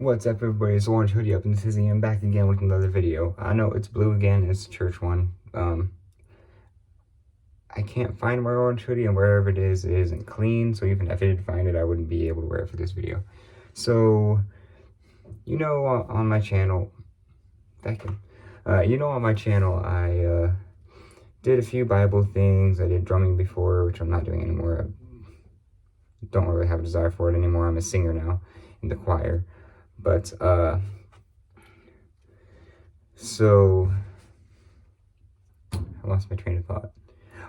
What's up, everybody? It's Orange Hoodie up, and this is Ian back again with another video. I know it's blue again, it's a church one. I can't find my orange hoodie, and wherever it isn't clean, so even if I did find it, I wouldn't be able to wear it for this video. So, on my channel, on my channel, I did a few Bible things. I did drumming before, which I'm not doing anymore. I don't really have a desire for it anymore. I'm a singer now in the choir. But, so, I lost my train of thought.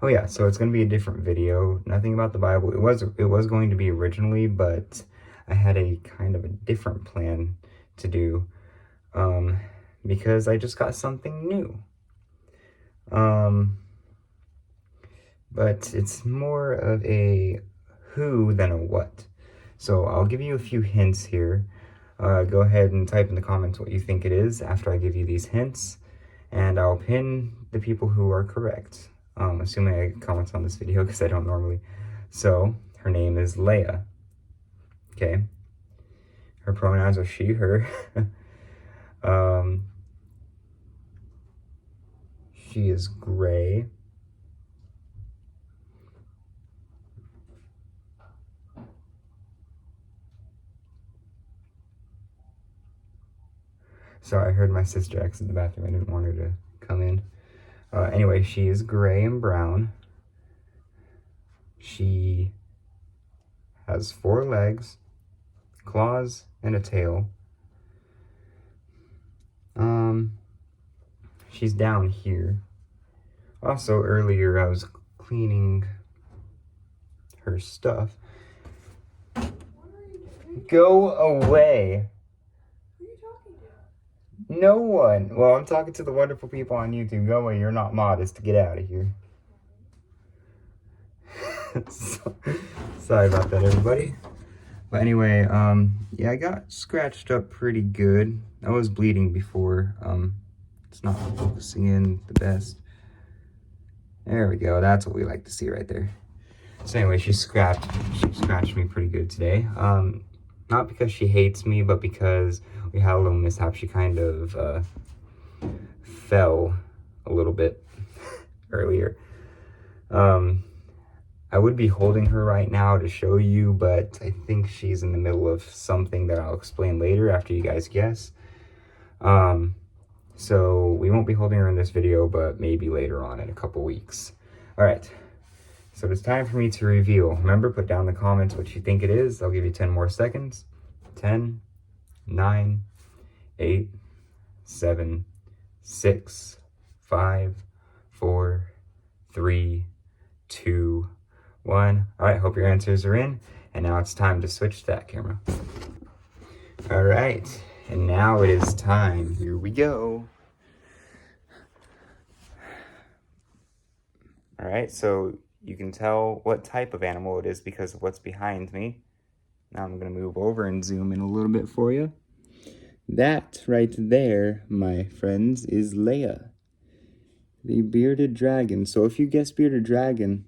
Oh yeah, so it's going to be a different video. Nothing about the Bible. It was going to be originally, but I had a kind of a different plan to do, because I just got something new. But it's more of a who than a what. So I'll give you a few hints here. Go ahead and type in the comments what you think it is after I give you these hints, and I'll pin the people who are correct, assuming I comment on this video, because I don't normally. So, her name is Leah, okay? Her pronouns are she, her. She is gray. Sorry, I heard my sister exit the bathroom. I didn't want her to come in. Anyway, she is gray and brown. She has 4 legs, claws, and a tail. She's down here. Also, earlier I was cleaning her stuff. Go away. Who are you talking to? No one. Well, I'm talking to the wonderful people on YouTube. Go away. You're not modest. Get out of here. Sorry about that, everybody. But anyway, yeah, I got scratched up pretty good. I was bleeding before. It's not focusing in the best. There we go. That's what we like to see right there. So anyway, she scratched me pretty good today. Not because she hates me, but because we had a little mishap. She kind of fell a little bit earlier. I would be holding her right now to show you, but I think she's in the middle of something that I'll explain later after you guys guess. So we won't be holding her in this video, but maybe later on in a couple weeks. All right. So it's time for me to reveal. Remember, put down in the comments what you think it is. I'll give you 10 more seconds. 10, 9, 8, 7, 6, 5, 4, 3, 2, 1. All right, hope your answers are in. And now it's time to switch to that camera. All right, and now it is time. Here we go. All right, so you can tell what type of animal it is because of what's behind me. Now I'm going to move over and zoom in a little bit for you. That right there, my friends, is Leah, the bearded dragon. So if you guessed bearded dragon,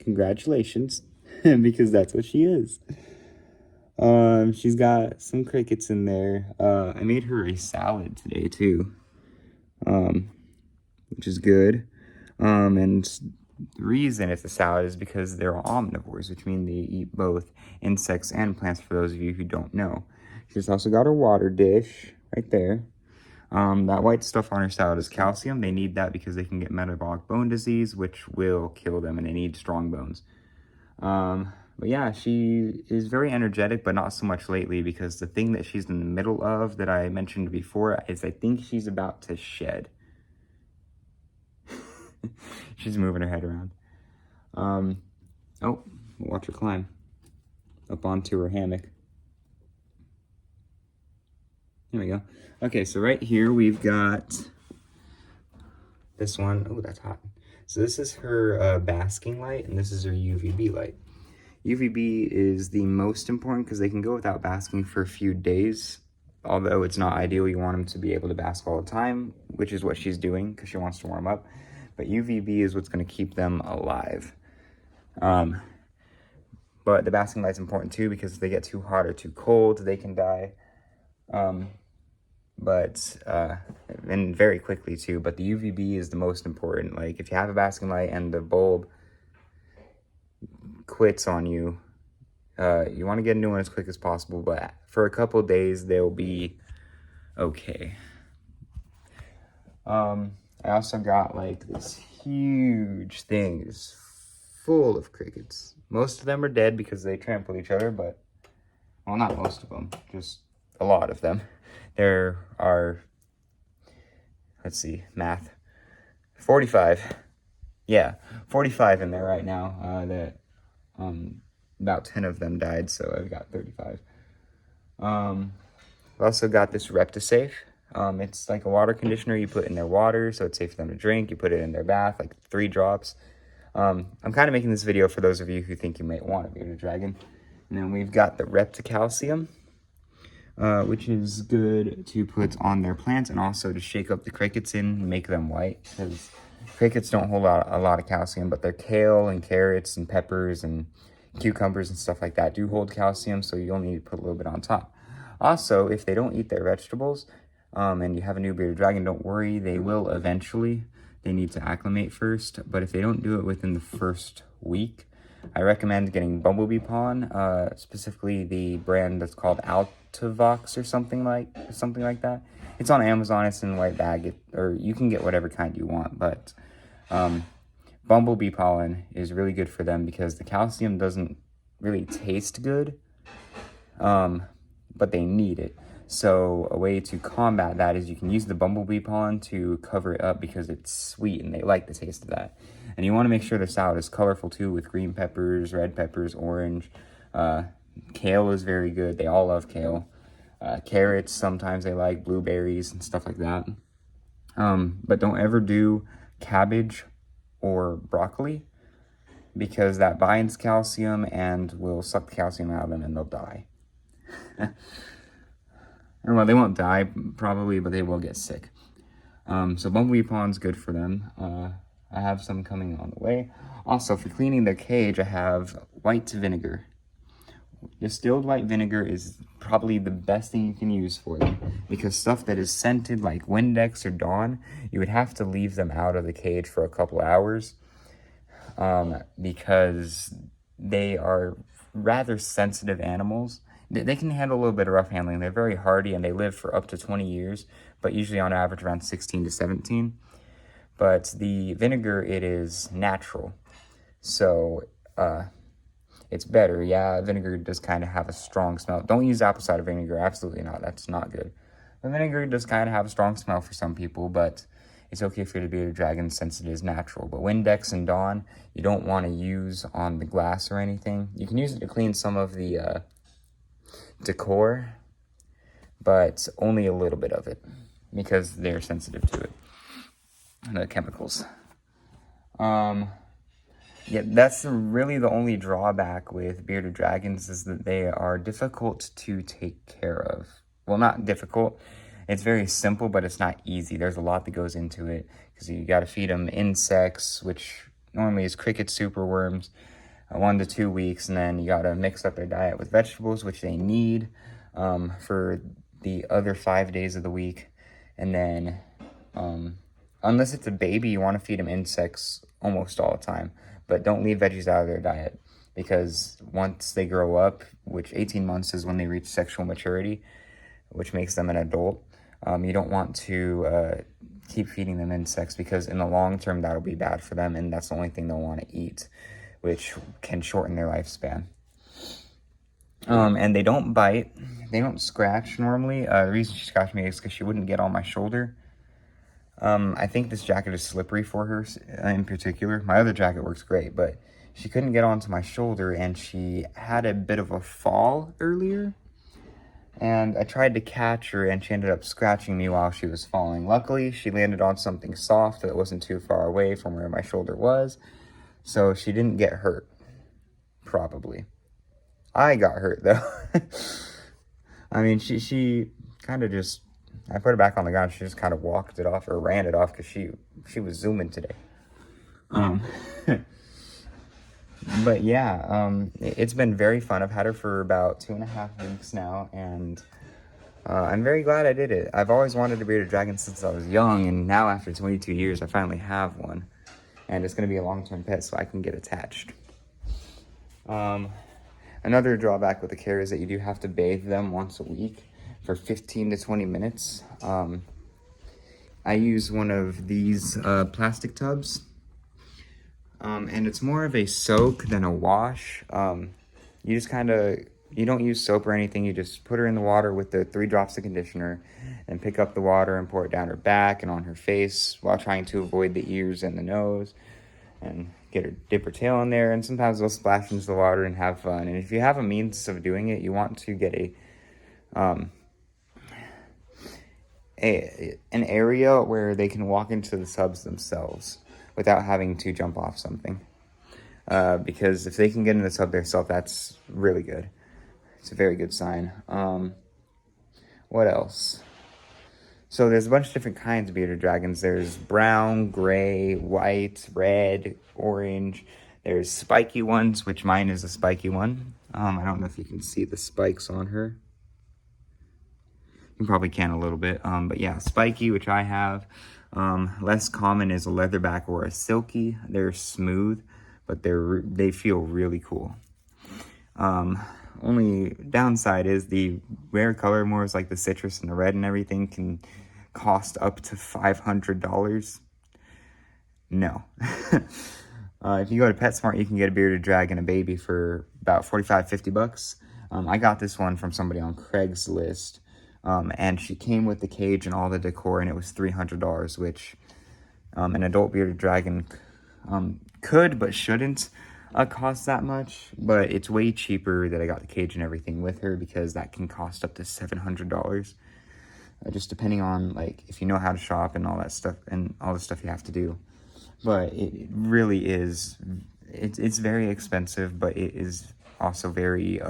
congratulations, because that's what she is. She's got some crickets in there. I made her a salad today too, which is good. And the reason it's a salad is because they're omnivores, which means they eat both insects and plants, for those of you who don't know. She's also got her water dish right there. That white stuff on her salad is calcium. They need that because they can get metabolic bone disease, which will kill them, and they need strong bones. But yeah, she is very energetic, but not so much lately, because the thing that she's in the middle of that I mentioned before is I think she's about to shed. She's moving her head around. Oh, watch her climb up onto her hammock. There we go. Okay, so right here we've got this one. Oh, that's hot. So this is her basking light, and this is her UVB light. UVB is the most important because they can go without basking for a few days. Although it's not ideal, you want them to be able to bask all the time, which is what she's doing because she wants to warm up. But UVB is what's going to keep them alive. But the basking light's important too because if they get too hot or too cold, they can die. And very quickly too, but the UVB is the most important. Like if you have a basking light and the bulb quits on you, you want to get a new one as quick as possible, but for a couple days they'll be okay. I also got like this huge thing just full of crickets. Most of them are dead because they trampled each other, but well, not most of them, just a lot of them. There are, let's see, math, 45. Yeah, 45 in there right now. About 10 of them died, so I've got 35. I've also got this Reptisafe. It's like a water conditioner you put in their water, so it's safe for them to drink. You put it in their bath, like 3 drops. I'm kind of making this video for those of you who think you might want a bearded dragon. And then we've got the Repticalcium, which is good to put on their plants and also to shake up the crickets in and make them white, because crickets don't hold a lot of calcium, but their kale and carrots and peppers and cucumbers and stuff like that do hold calcium, so you'll need to put a little bit on top. Also, if they don't eat their vegetables, and you have a new bearded dragon, don't worry, they will eventually. They need to acclimate first, but if they don't do it within the first week, I recommend getting bumblebee pollen, specifically the brand that's called Altivox or something like that. It's on Amazon. It's in a white bag, or you can get whatever kind you want, but bumblebee pollen is really good for them because the calcium doesn't really taste good, but they need it. So a way to combat that is you can use the bumblebee pollen to cover it up because it's sweet and they like the taste of that. And you want to make sure the salad is colorful too, with green peppers, red peppers, orange. Kale is very good. They all love kale. Carrots, sometimes they like blueberries and stuff like that. But don't ever do cabbage or broccoli because that binds calcium and will suck the calcium out of them and they'll die. Or well, they won't die probably, but they will get sick. So bumblebee pollen's good for them. I have some coming on the way. Also, for cleaning their cage, I have white vinegar. Distilled white vinegar is probably the best thing you can use for them, because stuff that is scented like Windex or Dawn, you would have to leave them out of the cage for a couple hours, because they are rather sensitive animals. They can handle a little bit of rough handling. They're very hardy and they live for up to 20 years, but usually on average around 16 to 17. But the vinegar, it is natural, so it's better. Yeah, vinegar does kind of have a strong smell. Don't use apple cider vinegar, absolutely not. That's not good. The vinegar does kind of have a strong smell for some people, but it's okay for the bearded dragon since it is natural. But Windex and Dawn, you don't want to use on the glass or anything. You can use it to clean some of the decor, but only a little bit of it because they're sensitive to it, the chemicals. Yeah, that's really the only drawback with bearded dragons, is that they are difficult to take care of. Well, not difficult. It's very simple, but it's not easy. There's a lot that goes into it because you got to feed them insects, which normally is cricket superworms, 1 to 2 weeks, and then you got to mix up their diet with vegetables, which they need for the other 5 days of the week. And then unless it's a baby, you want to feed them insects almost all the time, but don't leave veggies out of their diet, because once they grow up, which 18 months is when they reach sexual maturity, which makes them an adult, you don't want to keep feeding them insects, because in the long term that'll be bad for them, and that's the only thing they'll want to eat, which can shorten their lifespan. And they don't bite. They don't scratch normally. The reason she scratched me is because she wouldn't get on my shoulder. I think this jacket is slippery for her in particular. My other jacket works great, but she couldn't get onto my shoulder, and she had a bit of a fall earlier. And I tried to catch her, and she ended up scratching me while she was falling. Luckily, she landed on something soft that wasn't too far away from where my shoulder was, so she didn't get hurt, probably. I got hurt, though. I mean, she kind of just, I put her back on the ground, she just kind of walked it off, or ran it off, because she was zooming today. But yeah, it's been very fun. I've had her for about 2.5 weeks now, and I'm very glad I did it. I've always wanted a bearded dragon since I was young, and now after 22 years, I finally have one. And it's going to be a long-term pet, so I can get attached. Another drawback with the care is that you do have to bathe them once a week for 15 to 20 minutes. I use one of these plastic tubs, and it's more of a soak than a wash. You just you don't use soap or anything. You just put her in the water with the 3 drops of conditioner and pick up the water and pour it down her back and on her face while trying to avoid the ears and the nose, and dip her tail in there. And sometimes they'll splash into the water and have fun. And if you have a means of doing it, you want to get an area where they can walk into the tubs themselves without having to jump off something. Because if they can get in the tub themselves, that's really good. It's a very good sign. What else? So there's a bunch of different kinds of bearded dragons. There's brown, gray, white, red, orange. There's spiky ones, which mine is a spiky one. I don't know if you can see the spikes on her. You probably can a little bit. But yeah, spiky, which I have. Less common is a leatherback or a silky. They're smooth, but they feel really cool. Only downside is the rare color, more is like the citrus and the red and everything, can cost up to $500. No. If you go to PetSmart, you can get a bearded dragon, a baby, for about $45-50. I got this one from somebody on Craigslist, and she came with the cage and all the decor, and it was $300, which an adult bearded dragon could but shouldn't cost that much. But it's way cheaper that I got the cage and everything with her, because that can cost up to $700, just depending on, like, if you know how to shop and all that stuff and all the stuff you have to do. But it really is, it's very expensive, but it is also very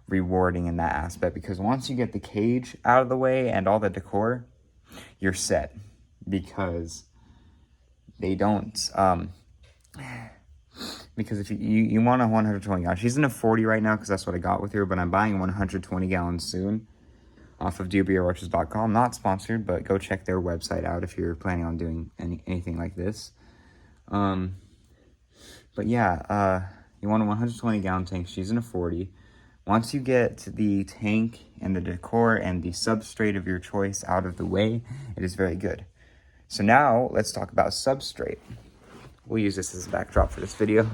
rewarding in that aspect, because once you get the cage out of the way and all the decor, you're set, because they don't because if you want a 120 gallon, she's in a 40 right now because that's what I got with her, but I'm buying 120 gallons soon off of DubiaRoaches.com. Not sponsored, but go check their website out if you're planning on doing anything like this. But yeah, you want a 120 gallon tank. She's in a 40. Once you get the tank and the decor and the substrate of your choice out of the way, it is very good. So now let's talk about substrate. We'll use this as a backdrop for this video.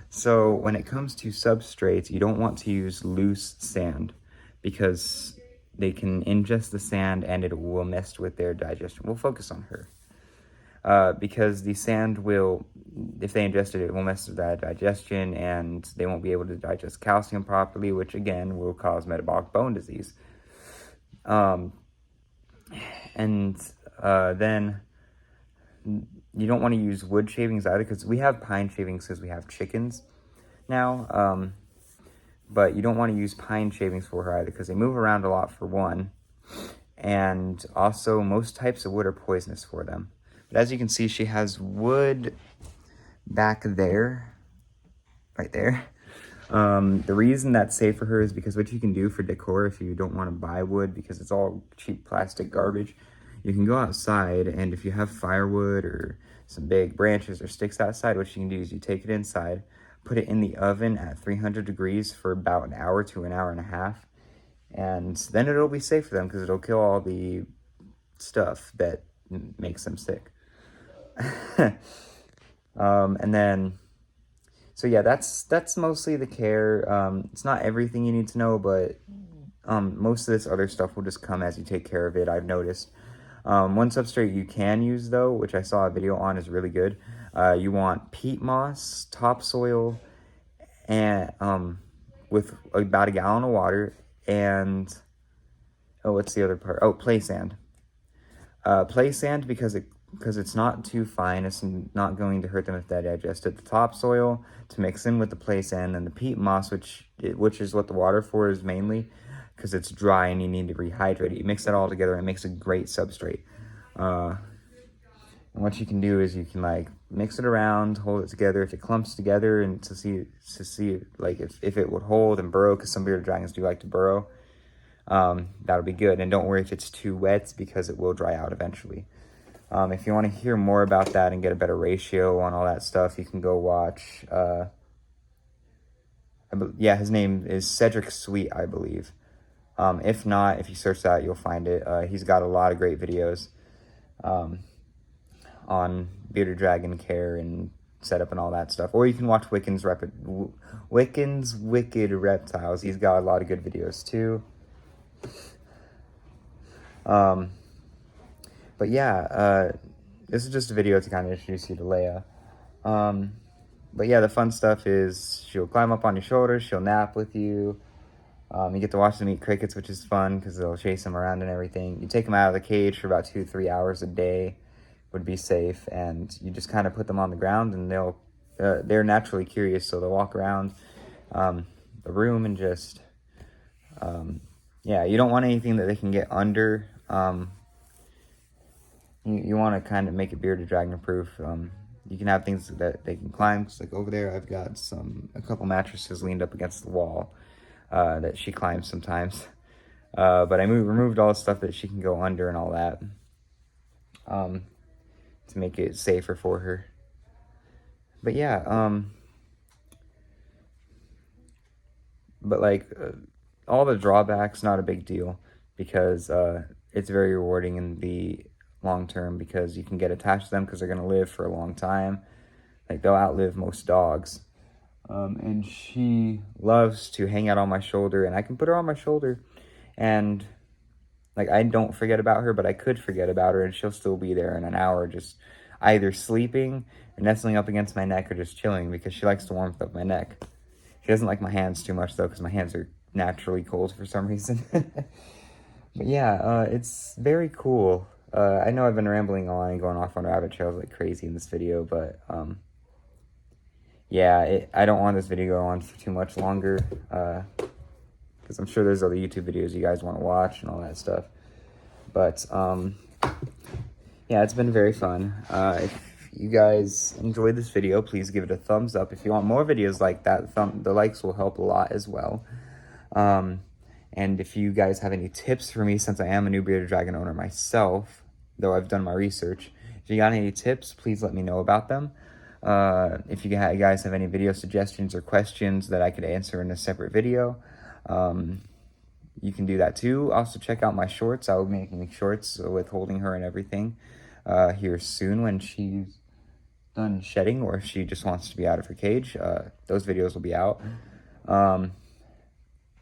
So when it comes to substrates, you don't want to use loose sand, because they can ingest the sand and it will mess with their digestion. We'll focus on her. Because the sand will, if they ingest it, it will mess with that digestion, and they won't be able to digest calcium properly, which again will cause metabolic bone disease. Then you don't want to use wood shavings either, because we have pine shavings because we have chickens now. But you don't want to use pine shavings for her either, because they move around a lot, for one. And also, most types of wood are poisonous for them. But as you can see, she has wood back there, right there. The reason that's safe for her is because what you can do for decor, if you don't want to buy wood because it's all cheap plastic garbage, you can go outside, and if you have firewood or some big branches or sticks outside, what you can do is you take it inside, put it in the oven at 300 degrees for about an hour to an hour and a half, and then it'll be safe for them, because it'll kill all the stuff that makes them sick. And then, so yeah, that's mostly the care. It's not everything you need to know, but most of this other stuff will just come as you take care of it, I've noticed. One substrate you can use, though, which I saw a video on, is really good. You want peat moss, topsoil, and with about a gallon of water, and what's the other part? Play sand. Play sand, because it's not too fine. It's not going to hurt them if they digest it. The topsoil to mix in with the play sand, and the peat moss, which is what the water for is mainly, because it's dry and you need to rehydrate it. You mix that all together and it makes a great substrate. And what you can do is you can, like, mix it around, hold it together. If it clumps together, and to see like if it would hold and burrow, because some bearded dragons do like to burrow, that'll be good. And don't worry if it's too wet, because it will dry out eventually. If you want to hear more about that and get a better ratio on all that stuff, you can go watch, his name is Cedric Sweet, I believe. If not, if you search that, you'll find it. He's got a lot of great videos on bearded dragon care and setup and all that stuff. Or you can watch Wiccan's Wicked Reptiles. He's got a lot of good videos too. But yeah, this is just a video to kind of introduce you to Leia. But yeah, the fun stuff is she'll climb up on your shoulders, she'll nap with you. You get to watch them eat crickets, which is fun because they'll chase them around and everything. You take them out of the cage for about 2-3 hours a day, would be safe, and you just kind of put them on the ground, and they're naturally curious, so they'll walk around the room and just you don't want anything that they can get under. You want to kind of make it bearded dragon proof. You can have things that they can climb. Just like over there, I've got a couple mattresses leaned up against the wall that she climbs sometimes. But I removed all the stuff that she can go under and all that to make it safer for her. But yeah, but like all the drawbacks, not a big deal, because it's very rewarding in the long term, because you can get attached to them because they're going to live for a long time. Like, they'll outlive most dogs. And she loves to hang out on my shoulder, and I can put her on my shoulder, and like, I don't forget about her, but I could forget about her, and she'll still be there in an hour, just either sleeping or nestling up against my neck, or just chilling, because she likes the warmth of my neck. She doesn't like my hands too much though, because my hands are naturally cold for some reason. But yeah, it's very cool. I know I've been rambling on and going off on rabbit trails like crazy in this video, but yeah, I don't want this video to go on for too much longer, because I'm sure there's other YouTube videos you guys want to watch and all that stuff. But yeah, it's been very fun. If you guys enjoyed this video, please give it a thumbs up. If you want more videos like that, the likes will help a lot as well. And if you guys have any tips for me, since I am a new bearded dragon owner myself, though I've done my research, if you got any tips, please let me know about them. If you guys have any video suggestions or questions that I could answer in a separate video, you can do that too. Also, check out my shorts. I will be making shorts with holding her and everything here soon when she's done shedding, or if she just wants to be out of her cage. Those videos will be out.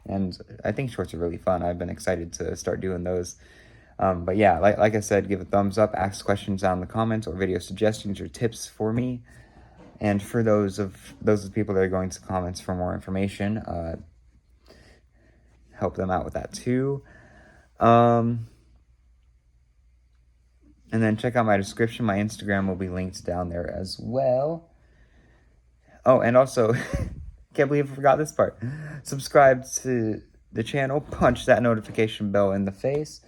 And I think shorts are really fun. I've been excited to start doing those. But yeah, like I said, give a thumbs up, ask questions down in the comments, or video suggestions or tips for me. And for those of the people that are going to comments for more information, help them out with that too. And then check out my description. My Instagram will be linked down there as well. Oh, and also, can't believe I forgot this part. Subscribe to the channel, punch that notification bell in the face,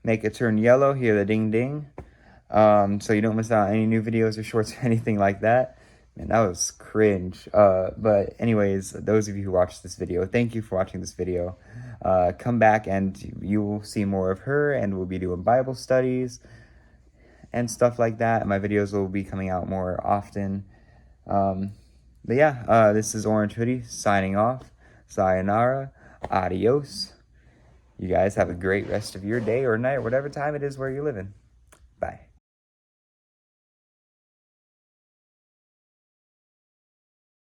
make it turn yellow, hear the ding ding, so you don't miss out on any new videos or shorts or anything like that. Man, that was cringe. But anyways, those of you who watched this video, thank you for watching this video. Come back and you will see more of her, and we'll be doing Bible studies and stuff like that. My videos will be coming out more often. But yeah, this is Orange Hoodie signing off. Sayonara. Adios. You guys have a great rest of your day or night, or whatever time it is where you're living. Bye.